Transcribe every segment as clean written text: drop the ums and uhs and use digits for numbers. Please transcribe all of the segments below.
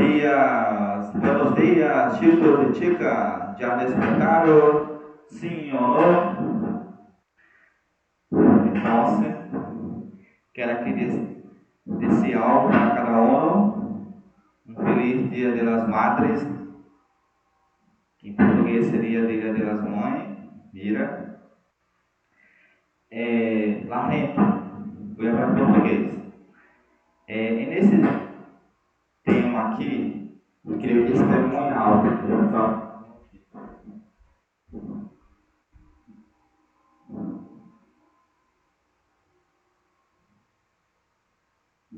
buenos días, chicos y chicas. ¿Ya despertaron? ¿Sí o no? Entonces, quero aqui desejar para cada um feliz Dia de las Madres, que em português seria Dia de las Mães. Mira. La gente, vou falar em português. Nesse tema aqui, eu creio que escreve muito alto. Então,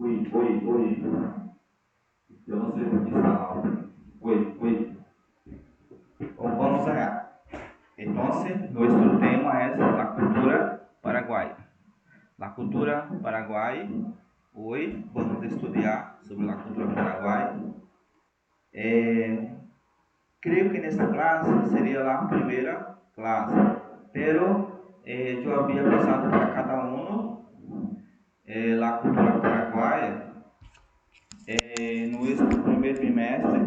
Oi. Eu não sei por que está alto. Oi. Vamos lá. Entonces, nuestro tema es la cultura paraguaya. La cultura paraguaya. Hoy vamos a estudiar sobre la cultura paraguaya. Creo que en esta clase sería la primera clase, pero yo había pasado para cada uno la cultura paraguaya en nuestro primer trimestre.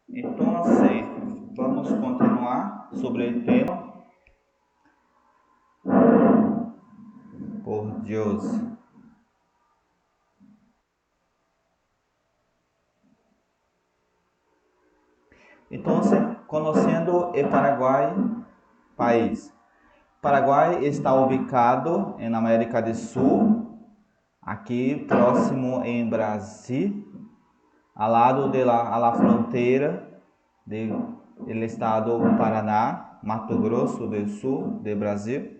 Entonces, vamos continuar sobre el tema. Por Dios. Entonces, conociendo el Paraguay, país. Paraguay está ubicado en América del Sur, aquí próximo en Brasil, al lado de la frontera del estado Paraná, Mato Grosso del Sur de Brasil.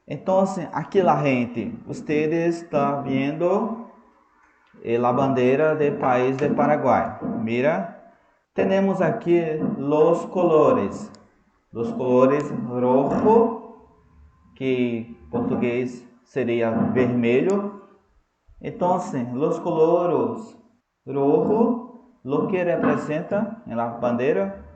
Entonces, aquí la gente, ustedes están viendo la bandera del país de Paraguay. Mira. Tenemos aquí los colores rojo, que en portugués sería vermelho. Entonces, los colores rojo, lo que representa en la bandera,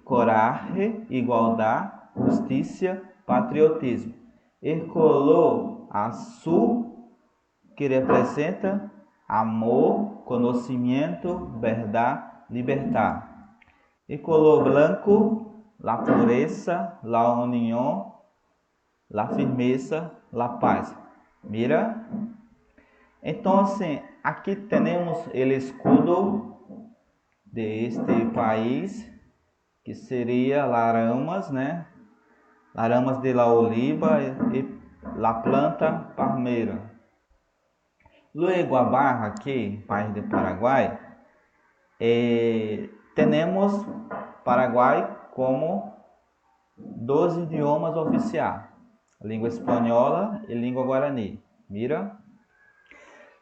coraje, igualdad, justicia, patriotismo. El color azul, que representa amor, conocimiento, verdad, libertad. El color blanco, la pureza, la unión, la firmeza, la paz. Mira. Entonces, aquí tenemos el escudo de este país, que sería las ramas, ¿no? Las ramas de la oliva y la planta palmeira. Luego abajo aquí, país de Paraguay, tenemos Paraguay como dos idiomas oficiais, língua espanhola e língua guarani. Mira,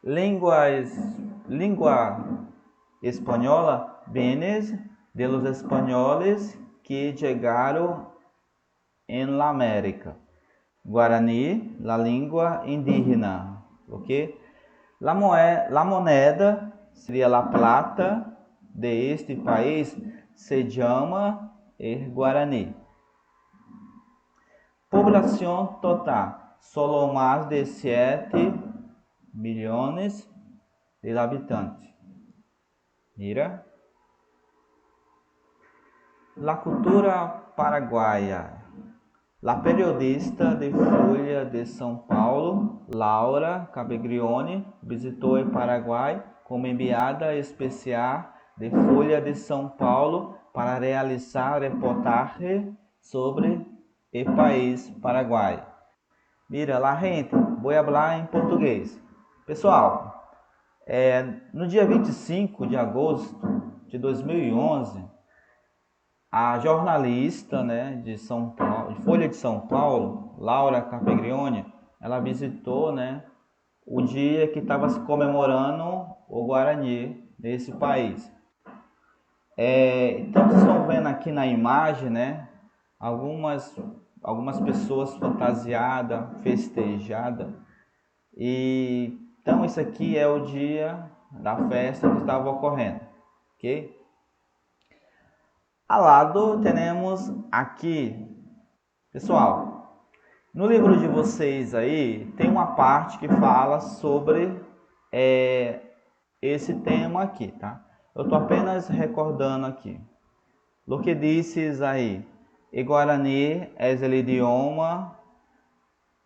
língua espanhola viene de los españoles que llegaron en la América. Guarani, la língua indígena, ¿ok? La moneda seria la plata de este país, se llama el guaraní. Población total, solo más de 7 millones de habitantes. Mira. La cultura paraguaya. La periodista de Folha de São Paulo, Laura Cabeglione, visitou o Paraguai como enviada especial de Folha de São Paulo para realizar reportagem sobre o país Paraguai. Mira, la gente, vou falar em português. Pessoal, no dia 25 de agosto de 2011, a jornalista, né, de São Paulo, de Folha de São Paulo, Laura Capeglione, ela visitou, né, o dia que estava se comemorando o Guarani nesse país. Então vocês estão vendo aqui na imagem, né, algumas pessoas fantasiadas, festejadas. E então isso aqui é o dia da festa que estava ocorrendo, ok? Ao lado temos aqui, pessoal, no livro de vocês aí tem uma parte que fala sobre esse tema aqui, tá? Eu estou apenas recordando aqui. Lo que dices aí? El guaraní es el idioma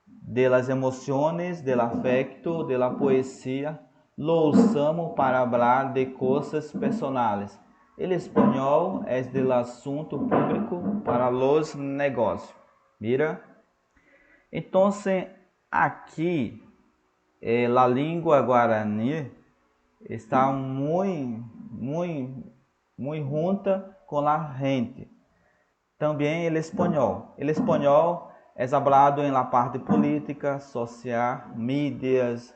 de las emociones, del afecto, de la poesía. Lo usamos para hablar de cosas personales. El español es del asunto público para los negocios. Mira? Entonces, aqui, a língua guarani está muito junta com a gente. Também o espanhol. O espanhol é hablado em la parte política, social, mídias,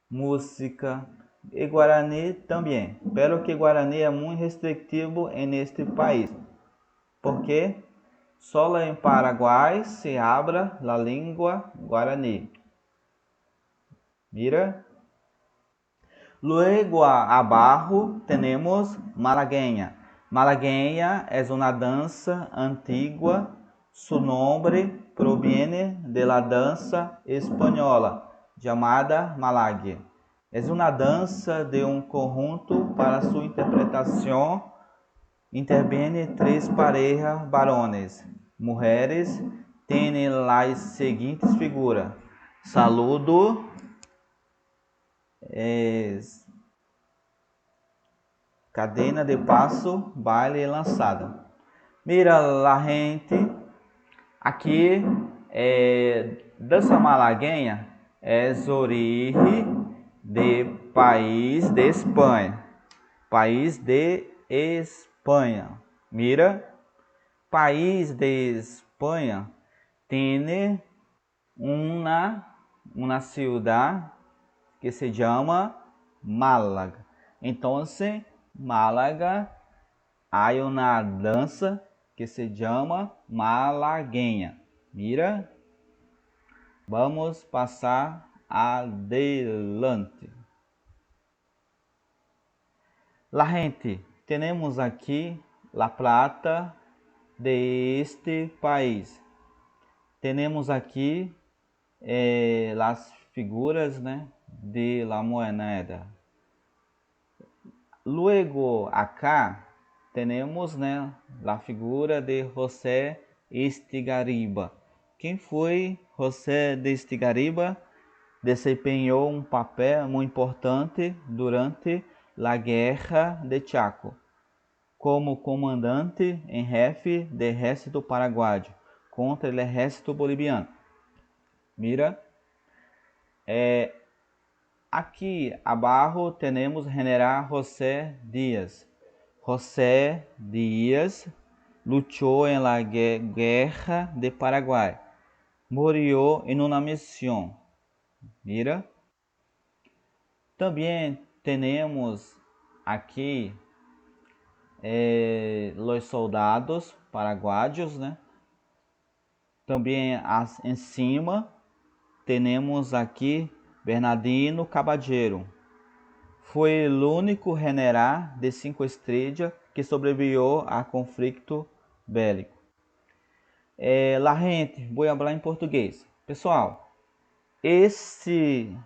música. E guarani também. Pero que guarani é muito restritivo neste país. Porque só em Paraguai se habla a língua guarani. Mira. Luego abajo tenemos malagueña. Malagueña es una danza antigua. Su nombre proviene de la danza española llamada malague. Es una danza de un conjunto. Para su interpretación intervienen tres parejas varones. Mujeres tienen las seguintes figuras: saludo, cadena de passo, baile e lançada. Mira, la gente, aqui dança malagueña é origem de país de Espanha. País de Espanha. Mira, país de Espanha tem uma ciudad que se llama Málaga. Entonces, Málaga hay una danza que se llama malagueña. Mira, vamos passar adelante. La gente, temos aqui la plata de este país. Temos aqui as figuras, né, de la moneda. Luego acá temos, né, a figura de José Estigarribia. Quem foi José de Estigarribia? Desempenhou um papel muito importante durante a Guerra de Chaco, como comandante em jefe do exército paraguaio contra o exército boliviano. Mira, aqui abaixo temos General José Díaz. José Díaz lutou em la Guerra de Paraguai. Murió em uma missão. Mira. Também temos aqui os soldados paraguaios, né? Também em cima temos aqui Bernardino Caballero. Foi o único general de 5 estrelas que sobreviveu a conflito bélico. La gente, vou falar em português. Pessoal, esse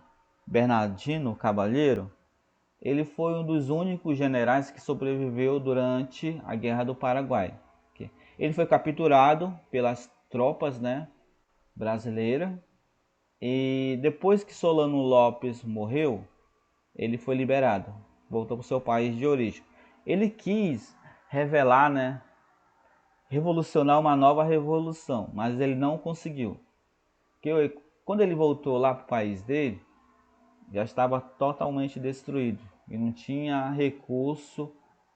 Bernardino Caballero, ele foi um dos únicos generais que sobreviveu durante a Guerra do Paraguai. Ele foi capturado pelas tropas, né, brasileiras, e depois que Solano Lopes morreu, ele foi liberado, voltou para o seu país de origem. Ele quis revelar, né, revolucionar uma nova revolução, mas ele não conseguiu. Porque quando ele voltou lá para o país dele, já estava totalmente destruído e não tinha recurso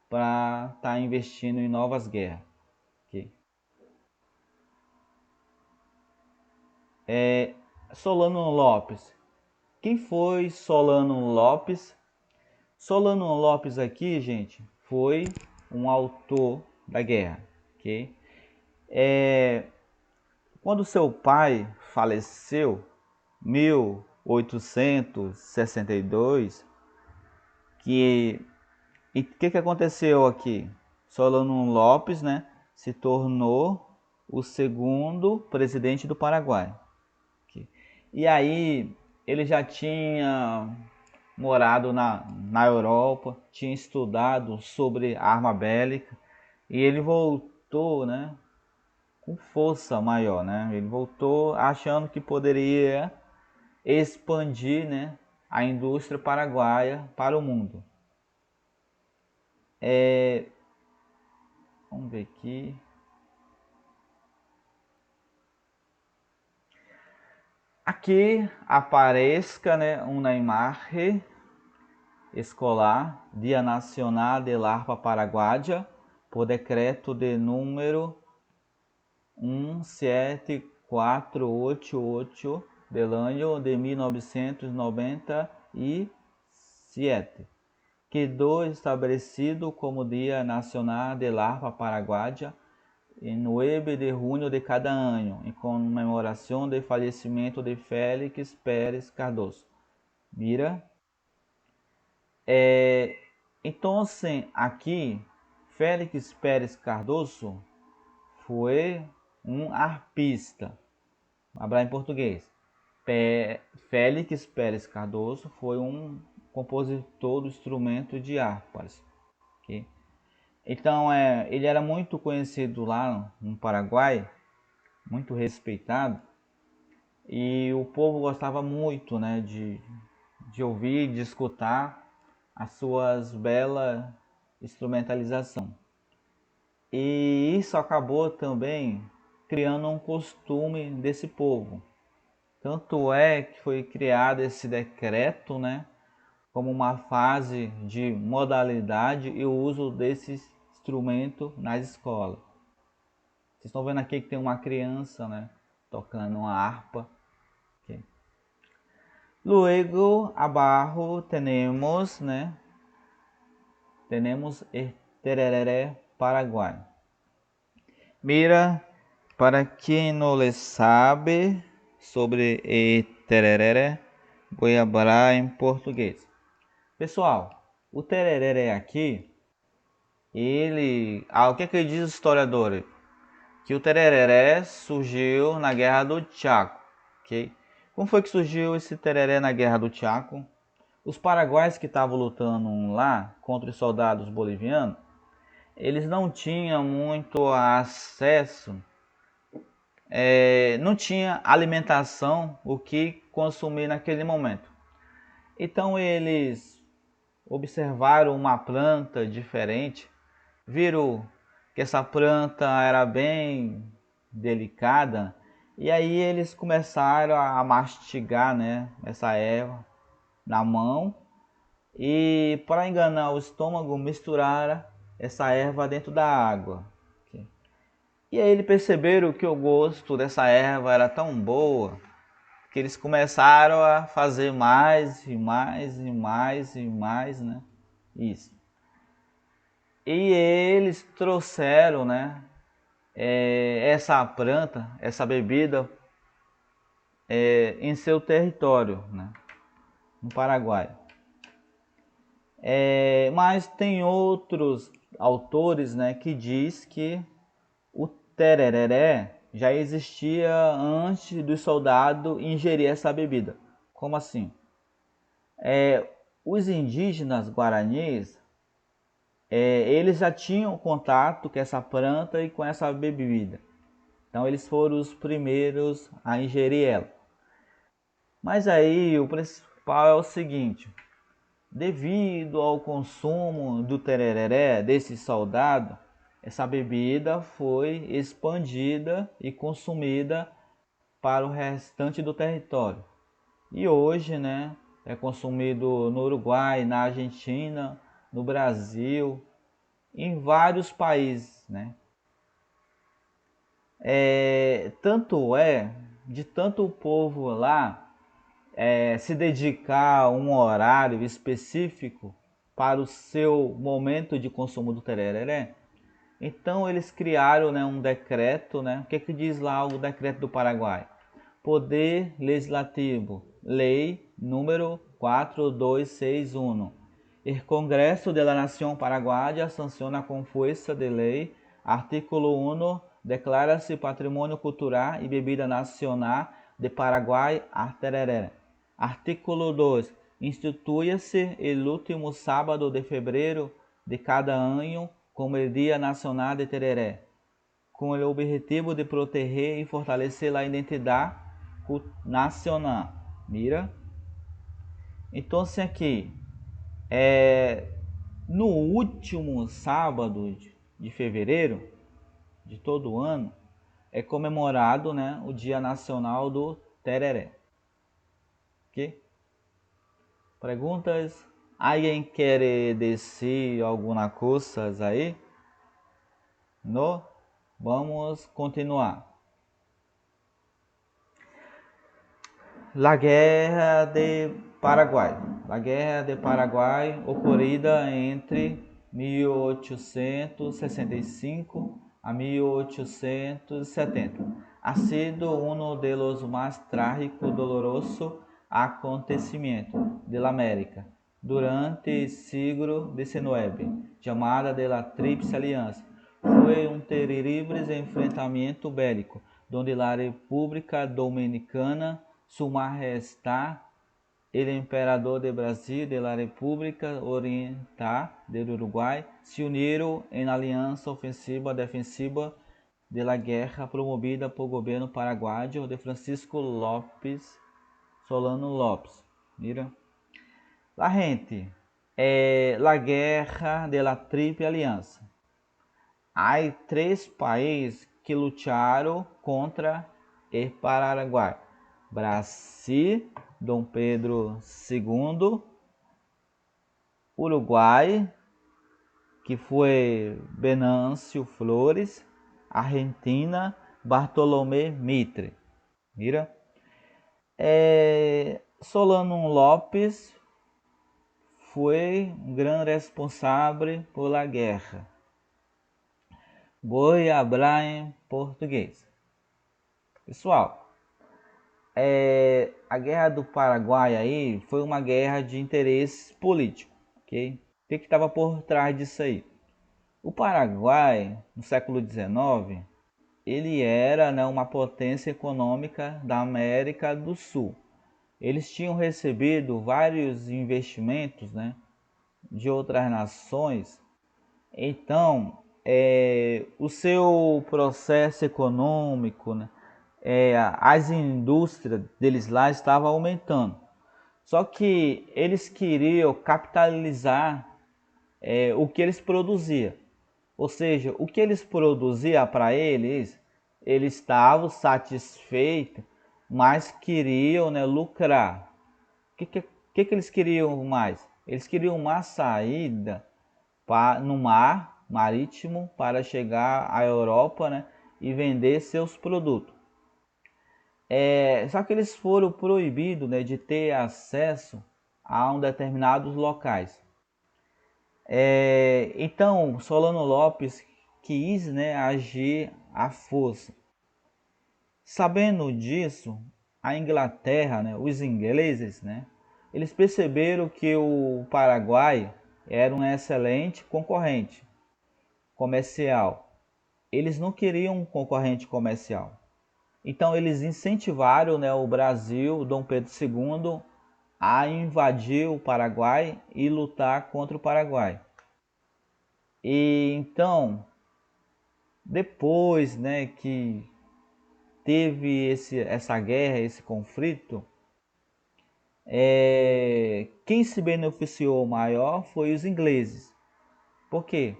para estar investindo em novas guerras. Okay. Solano Lopes. Quem foi Solano Lopes? Solano Lopes aqui, gente, foi um autor da guerra. Okay? Quando seu pai faleceu, 1862, que aconteceu aqui? Solano Lopes, né, se tornou o segundo presidente do Paraguai. Okay? E aí ele já tinha morado na Europa, tinha estudado sobre arma bélica e ele voltou, né, com força maior, né? Ele voltou achando que poderia expandir, né, a indústria paraguaia para o mundo. Vamos ver aqui. Aqui aparece, né, uma imagem escolar, Dia Nacional de Harpa Paraguaya, por decreto de número 17488 del año de 1997, quedou estabelecido como Dia Nacional de Harpa Paraguaya em 9 de junho de cada ano, em comemoração do falecimento de Félix Pérez Cardoso. Mira. Então, assim, aqui, Félix Pérez Cardoso foi um arpista. Hablar em português. Félix Pérez Cardoso foi um compositor do instrumento de harpas. Okay? Então, ele era muito conhecido lá no Paraguai, muito respeitado, e o povo gostava muito, né, de ouvir, de escutar as suas belas instrumentalização. E isso acabou também criando um costume desse povo. Tanto é que foi criado esse decreto, né, como uma fase de modalidade e o uso desse instrumento nas escolas. Vocês estão vendo aqui que tem uma criança, né, tocando uma harpa. Okay. Luego abaixo temos, né, temos el tereré paraguai. Mira, para quem não le sabe sobre el tereré, vou falar em português. Pessoal, o tereré aqui, o que diz o historiador? Que o tereré surgiu na Guerra do Chaco, ok? Como foi que surgiu esse tereré na Guerra do Chaco? Os paraguaios que estavam lutando lá contra os soldados bolivianos, eles não tinham muito acesso, não tinha alimentação, o que consumir naquele momento. Então eles observaram uma planta diferente, viram que essa planta era bem delicada, e aí eles começaram a mastigar, né, essa erva na mão, e para enganar o estômago misturaram essa erva dentro da água. E aí eles perceberam que o gosto dessa erva era tão boa que eles começaram a fazer mais e mais e mais e mais, né? Isso. E eles trouxeram, né, essa planta, essa bebida em seu território, né, no Paraguai. Mas tem outros autores, né, que diz que o tereré já existia antes do soldado ingerir essa bebida. Como assim? Os indígenas guaranis, eles já tinham contato com essa planta e com essa bebida. Então eles foram os primeiros a ingerir ela. Mas aí o principal é o seguinte: devido ao consumo do tereré desse soldado, essa bebida foi expandida e consumida para o restante do território. E hoje, né, é consumido no Uruguai, na Argentina, no Brasil, em vários países, né? Tanto de tanto o povo lá se dedicar a um horário específico para o seu momento de consumo do tereré, então eles criaram, né, um decreto, né? O que diz lá o decreto do Paraguai? Poder Legislativo, Lei número 4261. O Congresso de la Nación Paraguaya sanciona com força de lei, artículo 1, declara-se Patrimônio Cultural e Bebida Nacional de Paraguai a tereré. Artículo 2. instituye-se o último sábado de fevereiro de cada ano como o Dia Nacional de Tereré, com o objetivo de proteger e fortalecer a identidade nacional. Mira? Então, aqui, no último sábado de fevereiro de todo ano, é comemorado, né, o Dia Nacional do Tereré. Ok? Perguntas? Alguém quer dizer alguma coisa aí? Não? Vamos continuar. La Guerra de Paraguai. A Guerra de Paraguai, ocorrida entre 1865 a 1870, ha sido uno de los más trágicos y dolorosos acontecimientos de la América durante el siglo XIX, llamada de la Tríplice Alianza. Fue un terrible enfrentamiento bélico, donde la República Dominicana, Su Majestad el Emperador de Brasil de la República Oriental del Uruguay se unieron en alianza ofensiva-defensiva de la guerra promovida por governo paraguaio de Francisco Lopes Solano Lopes. Mira, la gente, la guerra de la Tríplice Aliança. Há 3 países que lutaram contra o Paraguai: Brasil, Dom Pedro II, Uruguai, que foi Venâncio Flores, Argentina, Bartolomé Mitre. Mira? Solano Lopes foi um grande responsável pela guerra. Vou falar em português. Pessoal, a Guerra do Paraguai aí foi uma guerra de interesse político, ok? O que estava por trás disso aí? O Paraguai, no século XIX, ele era, né, uma potência econômica da América do Sul. Eles tinham recebido vários investimentos, né, de outras nações. Então, o seu processo econômico, né, as indústrias deles lá estavam aumentando. Só que eles queriam capitalizar o que eles produziam. Ou seja, o que eles produziam para eles estavam satisfeitos, mas queriam, né, lucrar. O que eles queriam mais? Eles queriam uma saída no mar marítimo para chegar à Europa, né, e vender seus produtos. Só que eles foram proibidos, né, de ter acesso a determinados locais. Então, Solano Lopes quis, né, agir à força. Sabendo disso, a Inglaterra, né, os ingleses, né, eles perceberam que o Paraguai era um excelente concorrente comercial. Eles não queriam um concorrente comercial. Então eles incentivaram, né, o Brasil, Dom Pedro II, a invadir o Paraguai e lutar contra o Paraguai. E então, depois, né, que teve essa guerra, esse conflito, quem se beneficiou maior foi os ingleses. Por quê?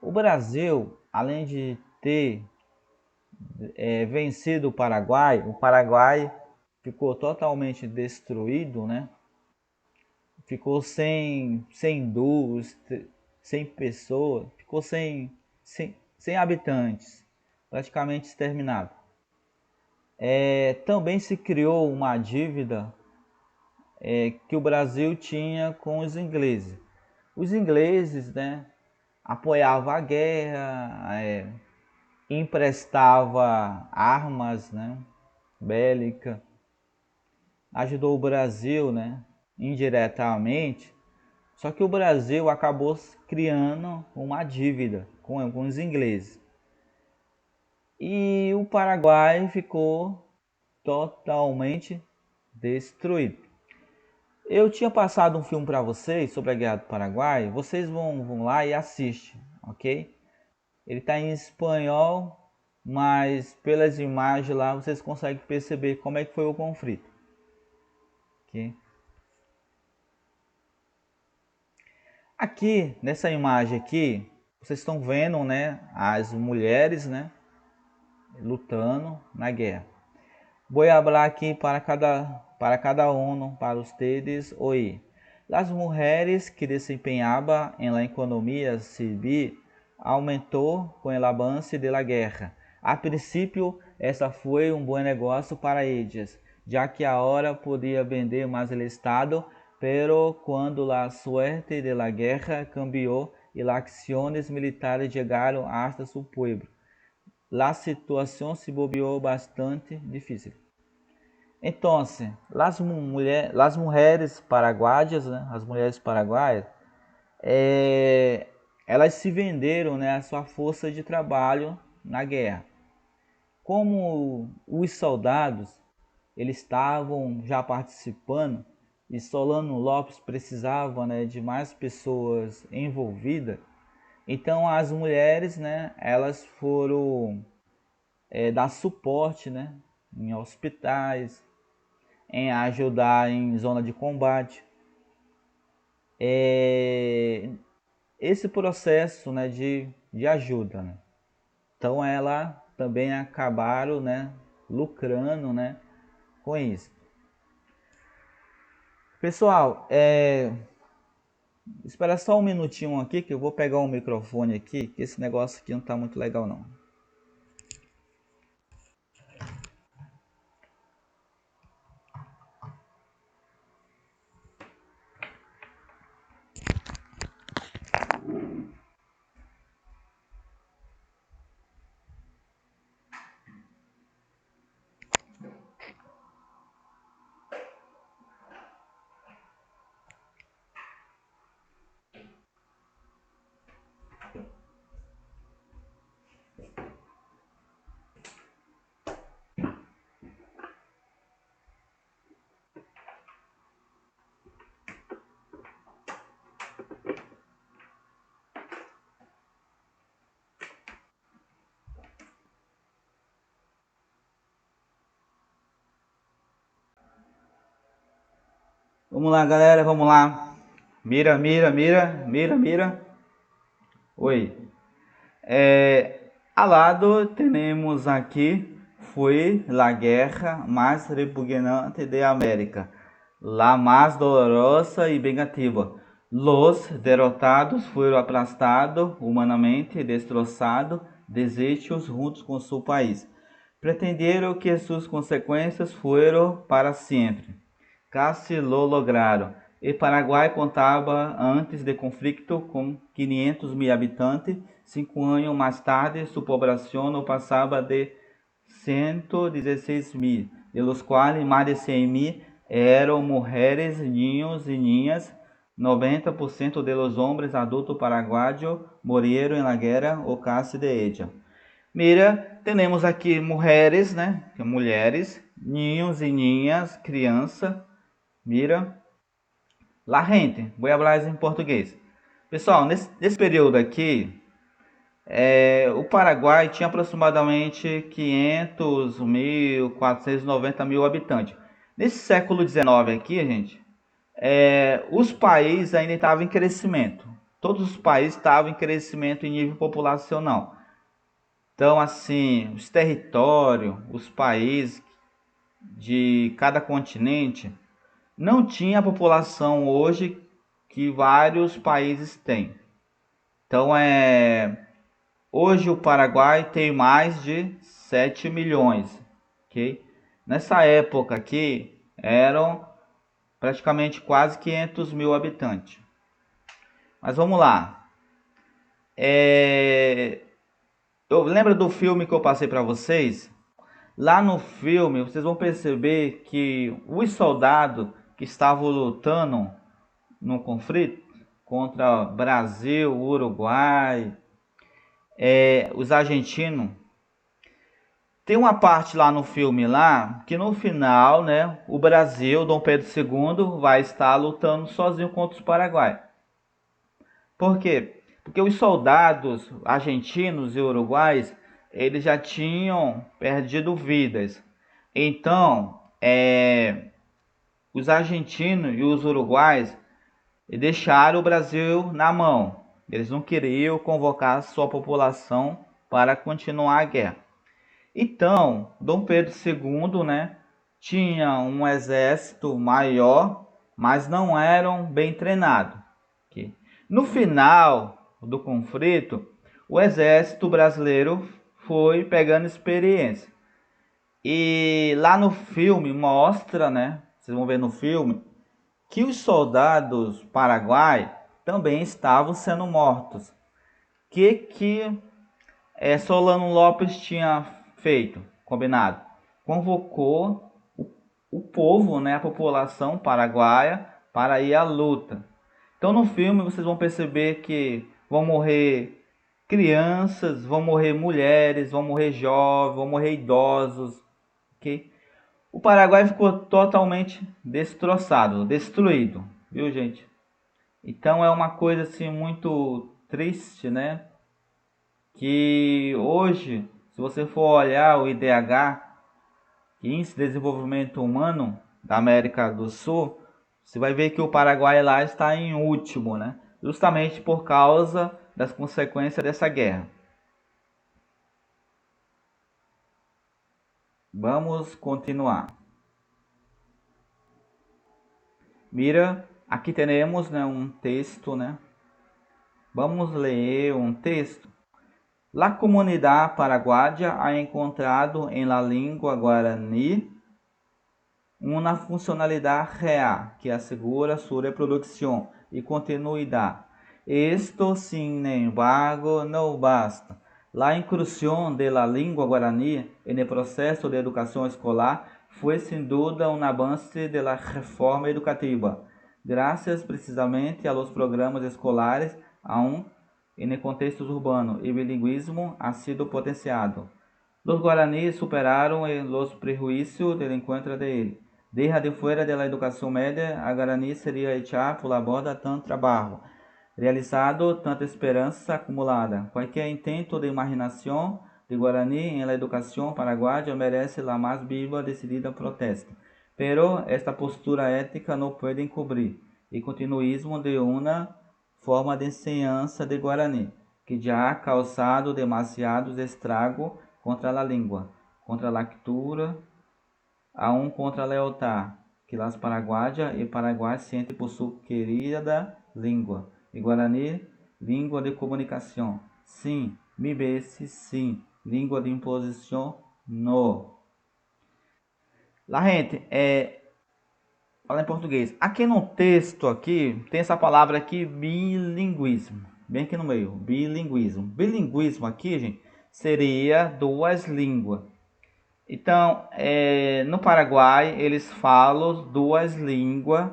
O Brasil, além de ter vencido o Paraguai ficou totalmente destruído, né? Ficou sem indústria, sem pessoas, ficou sem habitantes, praticamente exterminado. Também se criou uma dívida que o Brasil tinha com os ingleses. Os ingleses, né, apoiavam a guerra, emprestava armas, né, bélica, ajudou o Brasil, né, indiretamente. Só que o Brasil acabou criando uma dívida com os ingleses. E o Paraguai ficou totalmente destruído. Eu tinha passado um filme para vocês sobre a Guerra do Paraguai. Vocês vão lá e assistem, ok? Ele está em espanhol, mas pelas imagens lá vocês conseguem perceber como é que foi o conflito. Ok? Aqui, nessa imagem aqui, vocês estão vendo, né, as mulheres, né, lutando na guerra. Vou falar aqui para cada um, para ustedes hoy. Las mujeres que desempenhaban en la economía civil aumentou com o avance de la guerra. A princípio, essa foi um bom negócio para eles, já que agora podia vender mais o Estado, pero quando la suerte de la guerra cambiou e las acciones militares chegaram hasta su pueblo, la situação se volvió bastante difícil. Então, as mulheres paraguaias, né, as mulheres paraguaias, elas se venderam, né, a sua força de trabalho na guerra. Como os soldados eles estavam já participando e Solano Lopes precisava, né, de mais pessoas envolvidas, então as mulheres, né, elas foram dar suporte, né, em hospitais, em ajudar em zona de combate. Esse processo, né, de ajuda, né? Então ela também acabaram, né, lucrando, né, com isso. Pessoal, espera só um minutinho aqui que eu vou pegar um microfone aqui, que esse negócio aqui não tá muito legal não. Vamos lá, galera, vamos lá. Mira, mira, mira, mira, mira. Oi. Al lado temos aqui foi la guerra mais repugnante de América, la más dolorosa e vengativa. Los derrotados foram aplastados, humanamente destroçados, desechos juntos com seu país. Pretenderam que suas consequências foram para sempre. Casi lo lograram. O Paraguai contava antes do conflito com 500.000 habitantes. 5 anos mais tarde, sua população passava de 116.000, de los quais mais de 100.000 eram mulheres, niños e niñas. 90% de los hombres adultos paraguaios morreram na guerra ou casi de ella. Mira, temos aqui mulheres, né? Mulheres, niños e niñas, criança. Mira, la gente, vou falar em português. Pessoal, nesse período aqui, o Paraguai tinha aproximadamente 500.000, 490.000 habitantes. Nesse século XIX aqui, gente, os países ainda estavam em crescimento. Todos os países estavam em crescimento em nível populacional. Então, assim, os territórios, os países de cada continente não tinha a população hoje que vários países têm. Então, hoje o Paraguai tem mais de 7 milhões. Okay? Nessa época aqui, eram praticamente quase 500.000 habitantes. Mas vamos lá. Eu lembro do filme que eu passei para vocês? Lá no filme, vocês vão perceber que os soldados que estavam lutando no conflito contra Brasil, Uruguai, os argentinos, Tem uma parte lá no filme lá que no final, né, o Brasil, Dom Pedro II, vai estar lutando sozinho contra os Paraguai. Por quê? Porque os soldados argentinos e uruguais, eles já tinham perdido vidas. Então, os argentinos e os uruguais deixaram o Brasil na mão. Eles não queriam convocar sua população para continuar a guerra. Então, Dom Pedro II, né, tinha um exército maior, mas não eram bem treinados. No final do conflito, o exército brasileiro foi pegando experiência. E lá no filme mostra, né, vocês vão ver no filme, que os soldados paraguaios também estavam sendo mortos. Que Solano Lopes tinha feito, combinado? Convocou o povo, né, a população paraguaia, para ir à luta. Então no filme vocês vão perceber que vão morrer crianças, vão morrer mulheres, vão morrer jovens, vão morrer idosos, ok? O Paraguai ficou totalmente destroçado, destruído, viu, gente? Então é uma coisa assim muito triste, né? Que hoje, se você for olhar o IDH, Índice de Desenvolvimento Humano da América do Sul, você vai ver que o Paraguai lá está em último, né? Justamente por causa das consequências dessa guerra. Vamos continuar. Mira, aqui temos, né, um texto, né? Vamos ler um texto. La comunidad paraguaya ha encontrado en la lengua guaraní uma funcionalidade real que assegura sua reprodução e continuidade. Esto, sin embargo, não basta. La inclusión de la lengua guaraní en el proceso de educación escolar fue sin duda un avance de la reforma educativa, gracias precisamente a los programas escolares aún en el contexto urbano. El bilingüismo ha sido potenciado. Los guaraníes superaron los prejuicios del encuentro de él. Desde fuera de la educación media, a guaraní sería echar por la borda tanto trabajo realizado, tanta esperança acumulada. Qualquer intento de imaginação de Guarani em la educação paraguaya merece la mais viva decidida protesta. Pero esta postura ética não pode encobrir o continuismo de uma forma de enseñança de Guarani, que já ha causado demasiados estragos contra a língua, contra a leitura, aún contra a lealtad que las paraguayas e paraguaios sentem por sua querida língua. E Guarani, língua de comunicação. Sim, MIBS, sim. Língua de imposição, no. La gente, fala em português. Aqui no texto aqui, tem essa palavra aqui, bilinguismo. Bem aqui no meio, bilinguismo. Bilinguismo aqui, gente, seria duas línguas. Então, no Paraguai, eles falam duas línguas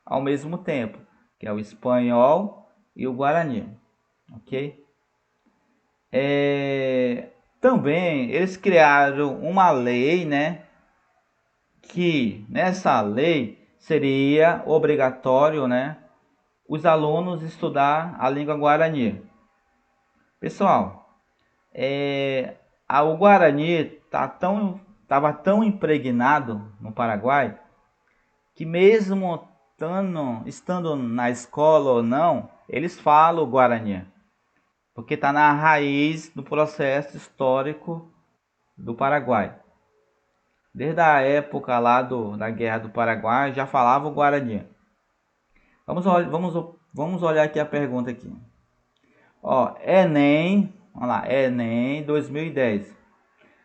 ao mesmo tempo, que é o espanhol e o guarani, ok? Também eles criaram uma lei, né? Que nessa lei seria obrigatório, né? Os alunos estudar a língua guarani. Pessoal, o Guarani estava tão impregnado no Paraguai que mesmo estando na escola ou não, eles falam o Guarani, porque está na raiz do processo histórico do Paraguai. Desde a época lá da Guerra do Paraguai já falava o Guarani. Vamos olhar aqui a pergunta aqui. Enem, olha lá, Enem 2010.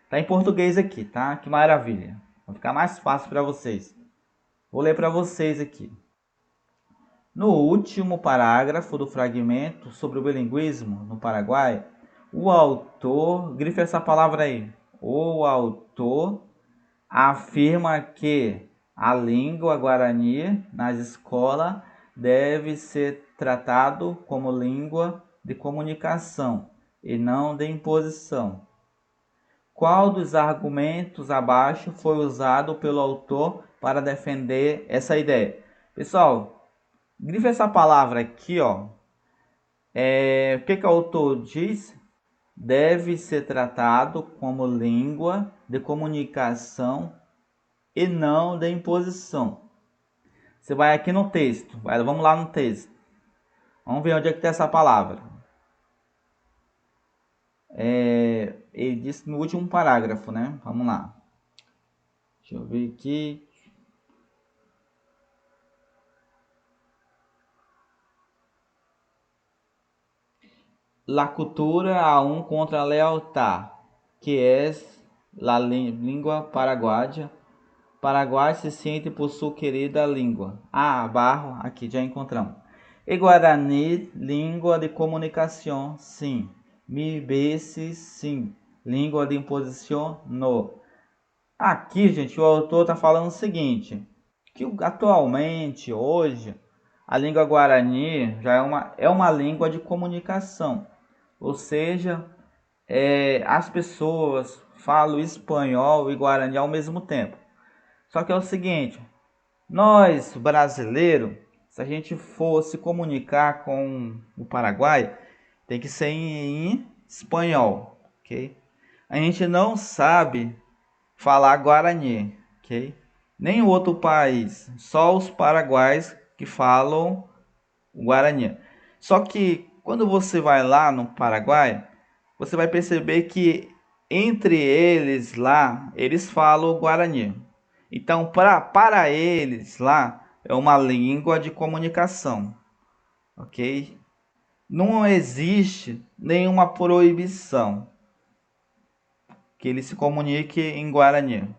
Tá em português aqui, tá? Que maravilha. Vai ficar mais fácil para vocês. Vou ler para vocês aqui. No último parágrafo do fragmento sobre o bilinguismo no Paraguai, o autor, grife essa palavra aí, o autor afirma que a língua guarani nas escolas deve ser tratado como língua de comunicação e não de imposição. Qual dos argumentos abaixo foi usado pelo autor para defender essa ideia? Pessoal, grife essa palavra aqui, ó. O que o autor diz? Deve ser tratado como língua de comunicação e não de imposição. Você vai aqui no texto. Vamos lá no texto. Vamos ver onde é que tem essa palavra. Ele disse no último parágrafo, né? Vamos lá. Deixa eu ver aqui. La cultura aún contra a lealtad, que es la língua paraguaya. Paraguai se sente por sua querida língua. Barro, aqui já encontramos. E Guarani, língua de comunicação, sim. Mibese, sim. Língua de imposição, não. Aqui, gente, o autor está falando o seguinte, que atualmente, hoje, a língua Guarani já é uma língua de comunicação. Ou seja, as pessoas falam espanhol e Guarani ao mesmo tempo. Só que é o seguinte, nós brasileiros, se a gente for se comunicar com o Paraguai, tem que ser em espanhol, ok? A gente não sabe falar Guarani, ok? Nem outro país, só os paraguaios que falam Guarani. Só que quando você vai lá no Paraguai, você vai perceber que entre eles lá, eles falam Guarani. Então, para eles lá, é uma língua de comunicação, ok? Não existe nenhuma proibição que ele se comunique em Guarani.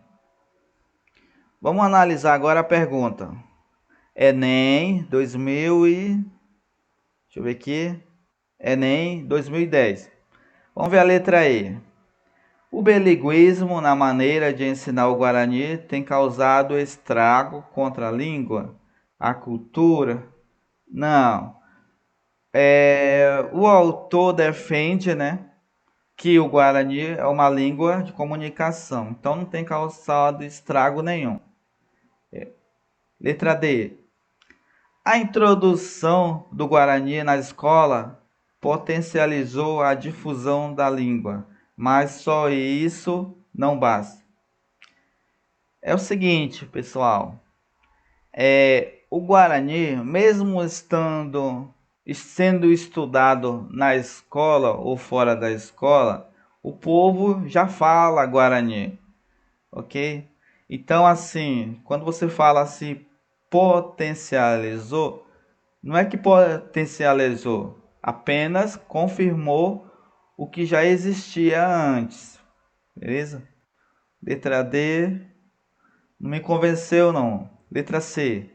Vamos analisar agora a pergunta. Enem 2000 e... Deixa eu ver aqui. Enem 2010. Vamos ver a letra E. O bilínguismo na maneira de ensinar o Guarani tem causado estrago contra a língua, a cultura? Não. O autor defende, né, que o Guarani é uma língua de comunicação, então não tem causado estrago nenhum. Letra D. A introdução do Guarani na escola potencializou a difusão da língua, mas só isso não basta. É o seguinte, pessoal, o Guarani, mesmo sendo estudado na escola ou fora da escola, o povo já fala Guarani, ok? Então, assim, quando você fala assim, potencializou, não é que potencializou, apenas confirmou o que já existia antes, beleza? Letra D, não me convenceu não. Letra C,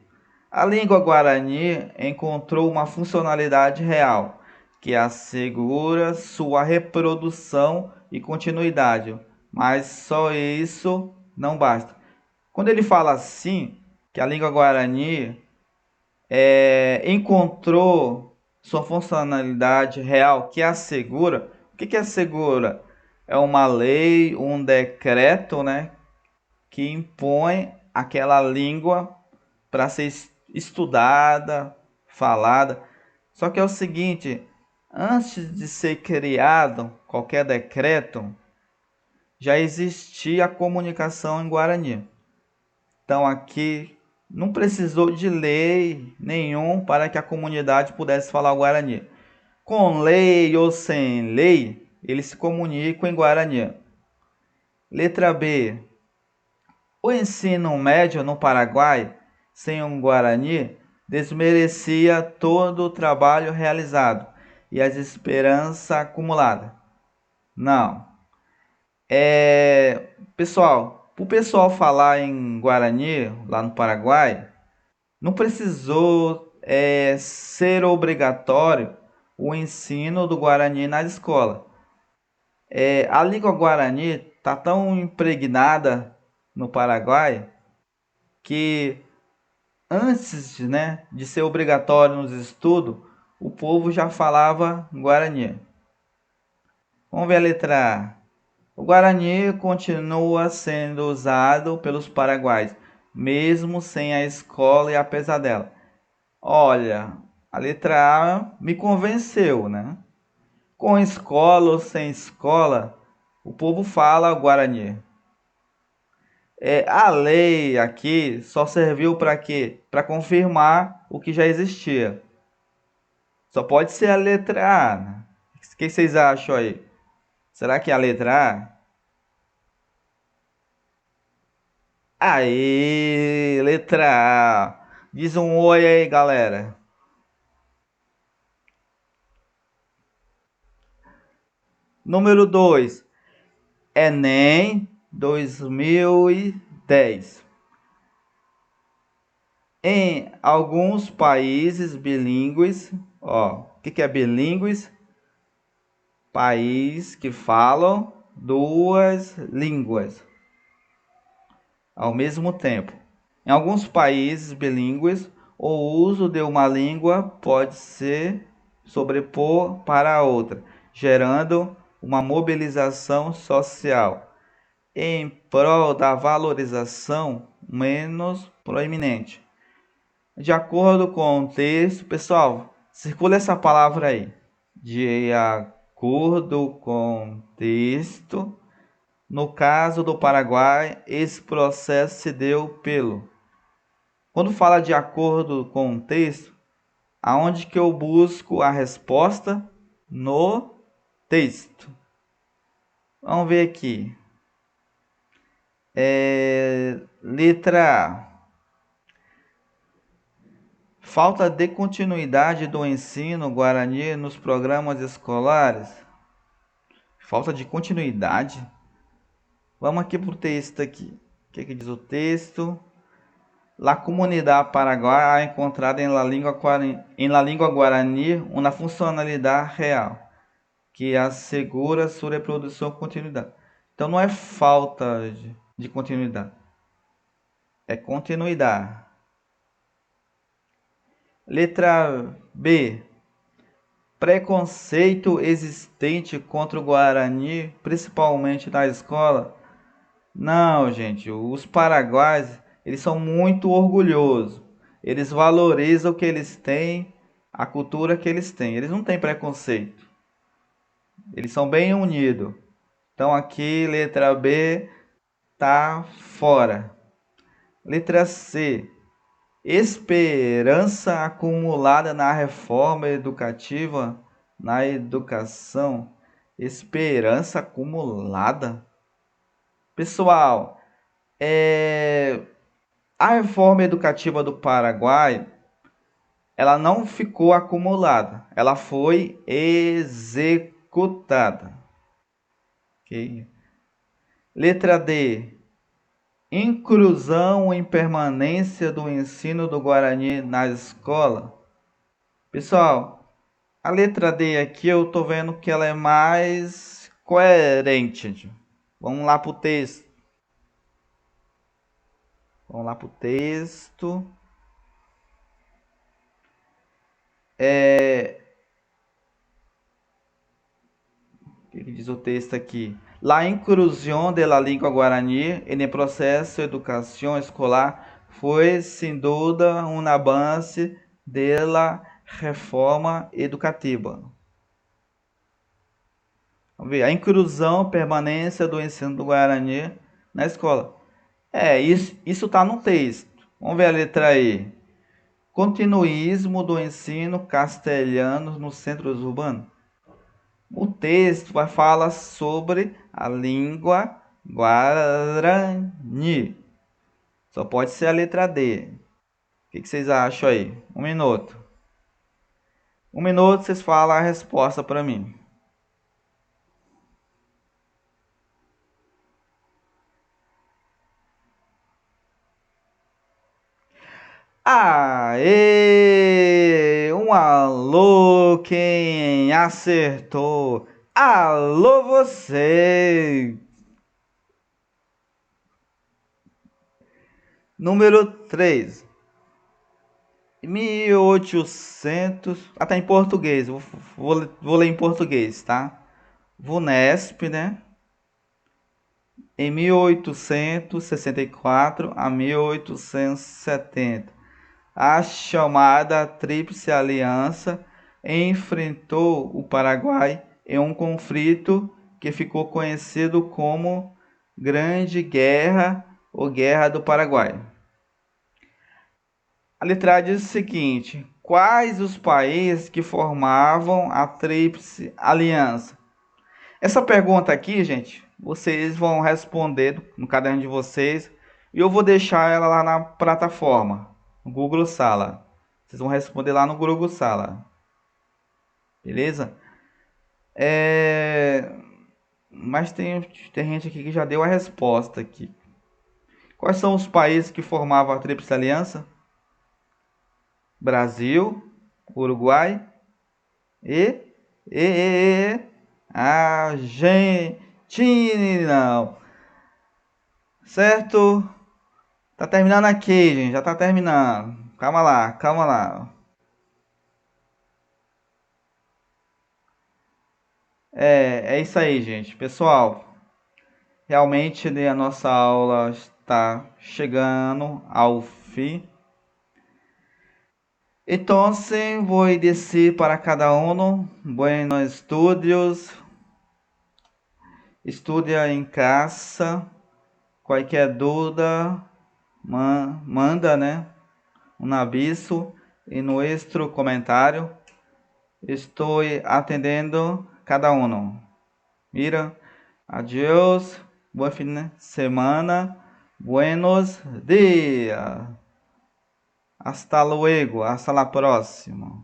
a língua Guarani encontrou uma funcionalidade real, que assegura sua reprodução e continuidade, mas só isso não basta. Quando ele fala assim, que a língua Guarani encontrou sua funcionalidade real, que assegura, o que assegura? É uma lei, um decreto, né, que impõe aquela língua para ser estudada, falada. Só que é o seguinte, antes de ser criado qualquer decreto, já existia a comunicação em Guarani. Então aqui não precisou de lei nenhum para que a comunidade pudesse falar o Guarani. Com lei ou sem lei, eles se comunicam em Guarani. Letra B. O ensino médio no Paraguai, sem um Guarani, desmerecia todo o trabalho realizado e as esperanças acumuladas. Não. Pessoal, para o pessoal falar em Guarani, lá no Paraguai, não precisou ser obrigatório o ensino do Guarani na escola. A língua Guarani está tão impregnada no Paraguai que antes, né, de ser obrigatório nos estudos, o povo já falava Guarani. Vamos ver a letra A. O Guarani continua sendo usado pelos paraguaios, mesmo sem a escola e apesar dela. Olha, a letra A me convenceu, né? Com escola ou sem escola, o povo fala Guarani. A lei aqui só serviu para quê? Para confirmar o que já existia. Só pode ser a letra A, né? O que vocês acham aí? Será que é a letra A? Aí, letra A. Diz um oi aí, galera. Número 2. Enem 2010. Em alguns países bilíngues, ó, o que é bilíngues? País que falam duas línguas ao mesmo tempo. Em alguns países bilíngues, o uso de uma língua pode se sobrepor para a outra, gerando uma mobilização social em prol da valorização menos proeminente. De acordo com o texto, pessoal, circula essa palavra aí. De acordo com o texto, no caso do Paraguai, esse processo se deu pelo. Quando fala de acordo com o texto, aonde que eu busco a resposta? No texto. Vamos ver aqui. Letra A. Falta de continuidade do ensino guarani nos programas escolares. Falta de continuidade? Vamos aqui para o texto aqui. O que diz o texto? La comunidade paraguaya ha encontrado en la língua guarani uma funcionalidade real que assegura sua reprodução e continuidade. Então não é falta de continuidade, é continuidade. Letra B. Preconceito existente contra o Guarani, principalmente na escola. Não, gente, os paraguaios, eles são muito orgulhosos. Eles valorizam o que eles têm, a cultura que eles têm. Eles não têm preconceito. Eles são bem unidos. Então aqui, letra B, tá fora. Letra C. Esperança acumulada na reforma educativa, na educação. Esperança acumulada? Pessoal, a reforma educativa do Paraguai, ela não ficou acumulada, ela foi executada. Okay? Letra D. Inclusão e permanência do ensino do Guarani na escola. Pessoal, a letra D aqui eu tô vendo que ela é mais coerente. Vamos lá pro texto. Vamos lá pro texto. O que diz o texto aqui? La inclusão de la língua guarani en el processo de educação escolar foi, sem dúvida, um avance de la reforma educativa. Vamos ver, a inclusão, permanência do ensino do Guarani na escola. Isso está no texto. Vamos ver a letra E. Continuismo do ensino castelhano nos centros urbanos. O texto vai falar sobre a língua guarani. Só pode ser a letra D. O que vocês acham aí? Um minuto. Um minuto, vocês falam a resposta para mim. Aê! Um alô quem acertou. Alô você! Número 3. 1800. Tá em português. Vou ler em português, tá? VUNESP, né? em 1864 a 1870. A chamada Tríplice Aliança enfrentou o Paraguai em um conflito que ficou conhecido como Grande Guerra ou Guerra do Paraguai. A letra diz o seguinte: quais os países que formavam a Tríplice Aliança? Essa pergunta aqui, gente, vocês vão responder no caderno de vocês e eu vou deixar ela lá na plataforma, no Google Sala. Vocês vão responder lá no Google Sala. Beleza? Mas tem gente aqui que já deu a resposta aqui. Quais são os países que formavam a Tríplice Aliança? Brasil, Uruguai e Argentina. Certo? Tá terminando aqui, gente. Já tá terminando. Calma lá, calma lá. É isso aí, gente. Pessoal, realmente a nossa aula está chegando ao fim. Então, vou dizer para cada um, buenos estudios, estudia em casa, qualquer dúvida, manda, né, um aviso em nosso comentário. Estou atendendo cada um. Mira, adiós, bom fim de semana, buenos dias. Hasta luego, hasta la próxima.